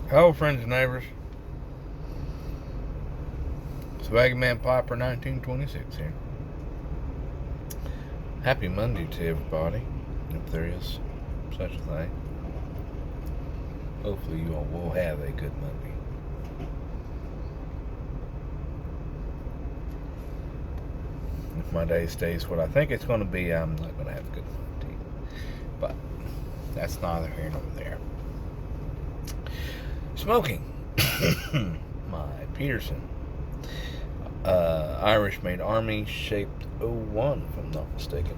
Hello, friends and neighbors. Swaggy Man Piper 1926 here. Happy Monday to everybody, if there is such a thing. Hopefully you all will have a good Monday. If my day stays what I think it's going to be, I'm not going to have a good Monday. But that's neither here nor there. Smoking. My Peterson. Irish made Army shaped 01, if I'm not mistaken.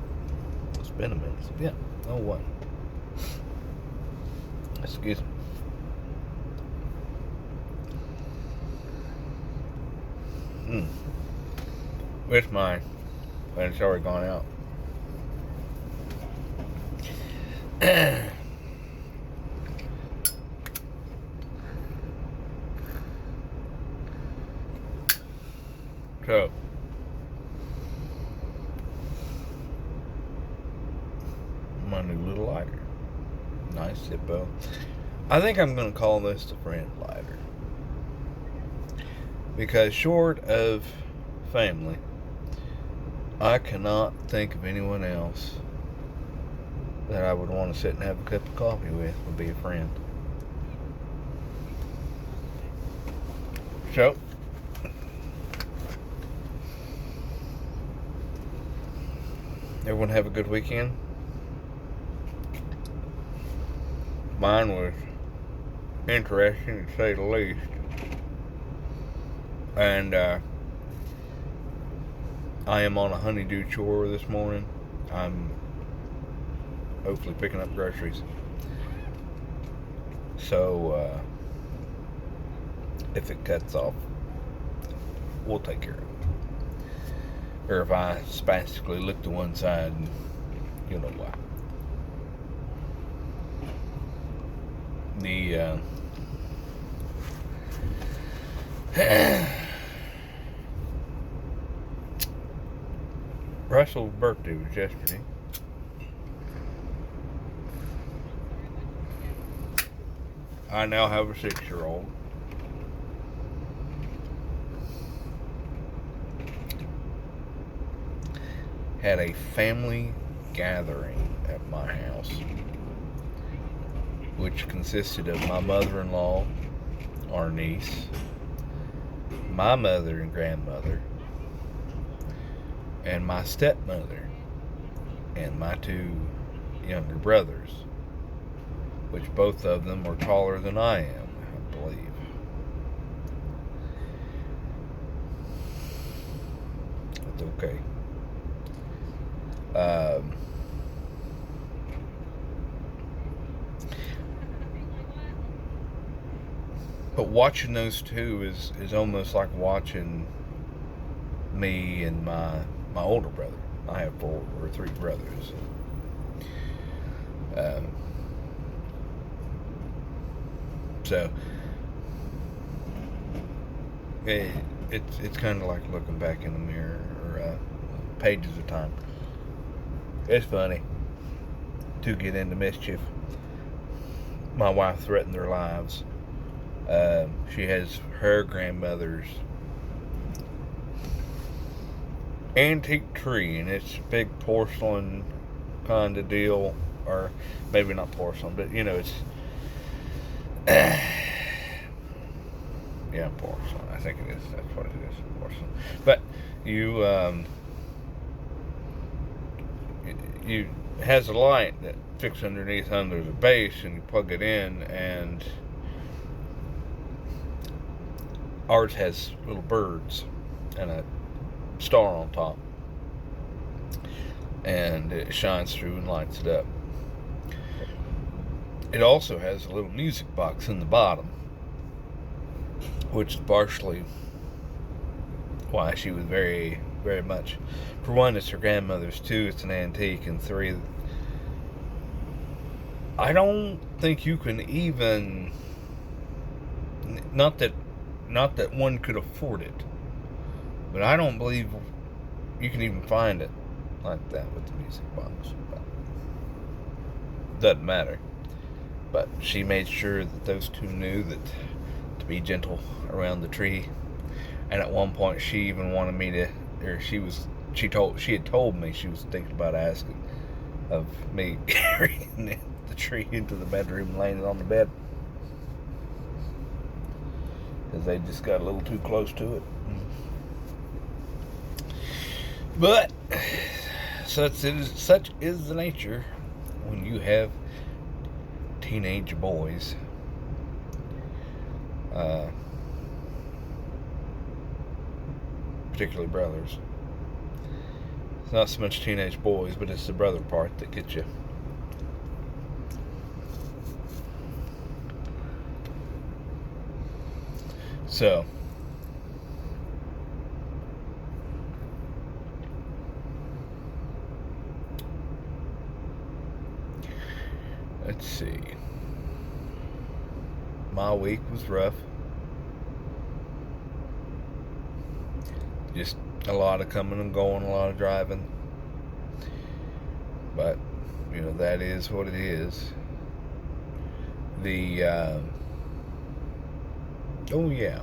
It's been a minute. Yeah, 01. Excuse me. Where's mine? But it's already gone out. So, my new little lighter. Nice Zippo. I think I'm going to call this the friend lighter. Because short of family, I cannot think of anyone else that I would want to sit and have a cup of coffee with would be a friend. So, everyone have a good weekend. Mine was interesting to say the least. And I am on a honeydew chore this morning. I'm hopefully picking up groceries. So if it cuts off, we'll take care of it. Or if I spastically look to one side, you'll know why. The Russell's birthday was yesterday. I now have a 6-year-old. Had a family gathering at my house, which consisted of my mother-in-law, our niece, my mother and grandmother, and my stepmother, and my 2 younger brothers, which both of them are taller than I am, I believe. That's okay. But watching those two is almost like watching me and my older brother. I have 4 or 3 brothers. So it's kind of like looking back in the mirror or pages of time. It's funny to get into mischief. My wife threatened their lives. She has her grandmother's antique tree, and it's a big porcelain kind of deal, or maybe not porcelain, but it's yeah, porcelain. I think it is. That's what it is, porcelain. But you has a light that fixed underneath under the base, and you plug it in, and ours has little birds and a star on top, and it shines through and lights it up. It also has a little music box in the bottom, which is partially why she was very, very much, for one, it's her grandmother's, 2, it's an antique, and 3, I don't think you can even, not that one could afford it, but I don't believe you can even find it like that with the music box. But doesn't matter. But she made sure that those two knew that to be gentle around the tree. And at one point, she even wanted me to, or she had told me she was thinking about asking of me carrying the tree into the bedroom and laying it on the bed, because they just got a little too close to it. But such is the nature when you have teenage boys. Particularly brothers. It's not so much teenage boys, but it's the brother part that gets you. So, let's see. My week was rough. Just a lot of coming and going, a lot of driving. But, that is what it is. Oh yeah.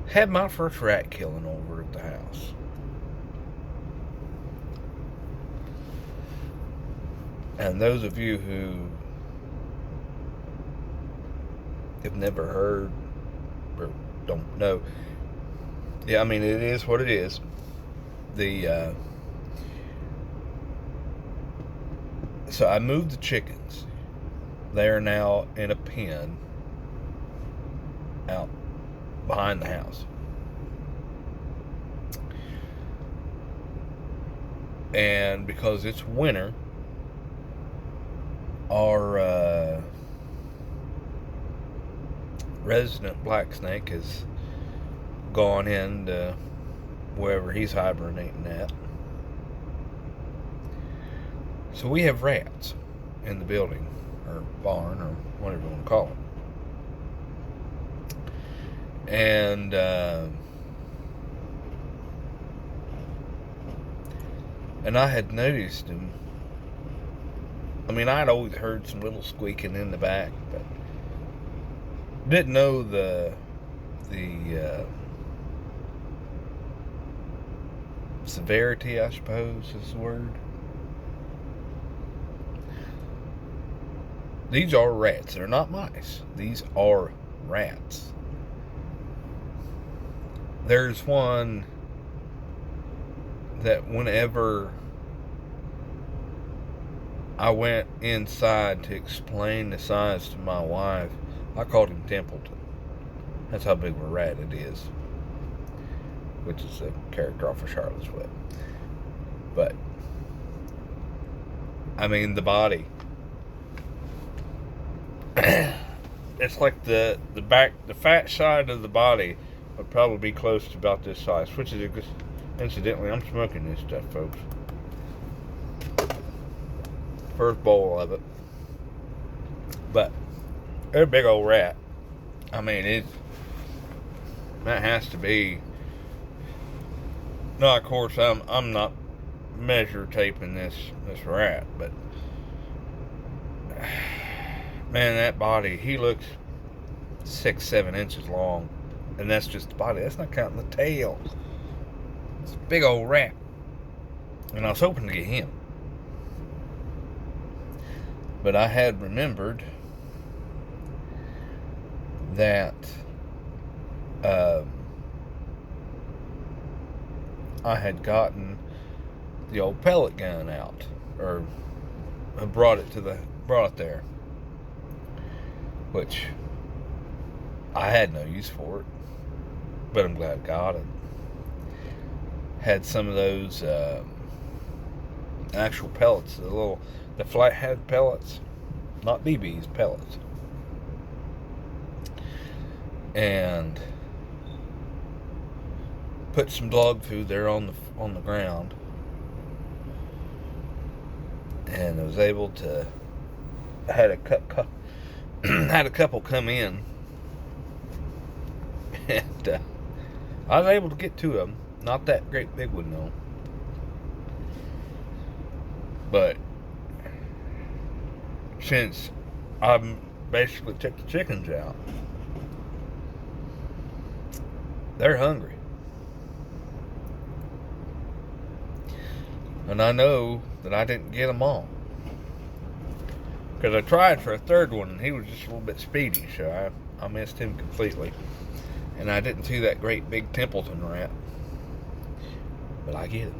Had my first rat killing over at the house. And those of you who have never heard or don't know, yeah, I mean, it is what it is. So I moved the chickens. They are now in a pen out behind the house. And because it's winter, our resident black snake has gone into wherever he's hibernating at. So we have rats in the building, or barn, or whatever you want to call it. And I had noticed him. I mean, I'd always heard some little squeaking in the back, but didn't know the severity, I suppose, is the word. These are rats. They're not mice. These are rats. There's one that whenever I went inside to explain the size to my wife, I called him Templeton. That's how big of a rat it is, which is a character off of Charlotte's Web. But I mean, the body, it's like the back, the fat side of the body would probably be close to about this size, which is, incidentally, I'm smoking this stuff, folks. First bowl of it. But they're a big old rat. I mean, that has to be. No, of course, I'm not measure taping this rat, but man, that body, he looks 6-7 inches long, and that's just the body. That's not counting the tail. It's a big old rat, and I was hoping to get him, but I had remembered that I had gotten the old pellet gun out, or brought it there, which I had no use for it, but I'm glad I got it. Had some of those actual pellets, the flathead pellets, not BBs, pellets, and put some dog food there on the ground, and I was able to had a couple come in, and I was able to get two of them. Not that great big one though, but since I basically took the chickens out, they're hungry. And I know that I didn't get them all. Because I tried for a third one, and he was just a little bit speedy, so I missed him completely. And I didn't see that great big Templeton rat. But I get him.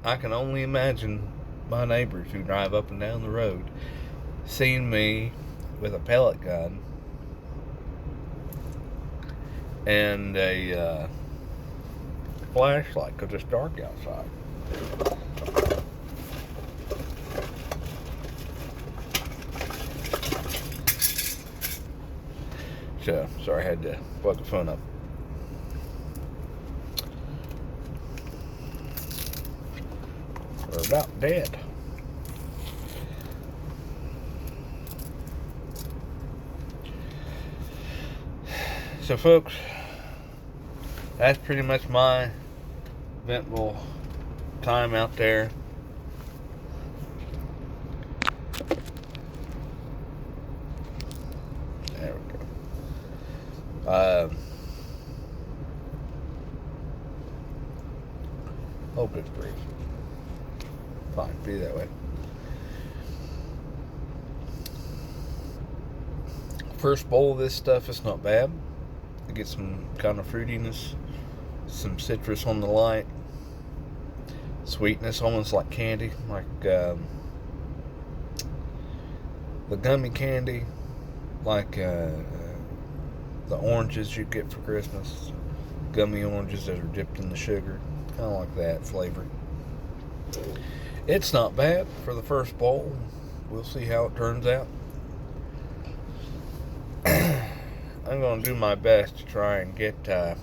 I can only imagine my neighbors who drive up and down the road seeing me with a pellet gun and a flashlight because it's dark outside. So, sorry, I had to plug the phone up. We're about dead. So, folks, that's pretty much my eventful time out there. There we go. Oh, good grief. Fine, be that way. First bowl of this stuff is not bad. I get some kind of fruitiness, some citrus on the light, sweetness, almost like candy, like the gummy candy, like the oranges you get for Christmas, gummy oranges that are dipped in the sugar, kind of like that flavor. It's not bad for the first bowl. We'll see how it turns out. I'm going to do my best to try and get at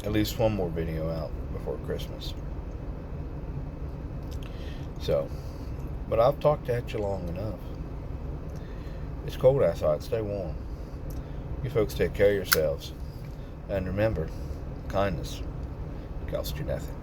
least one more video out before Christmas. So, but I've talked at you long enough. It's cold outside. Stay warm. You folks take care of yourselves. And remember, kindness costs you nothing.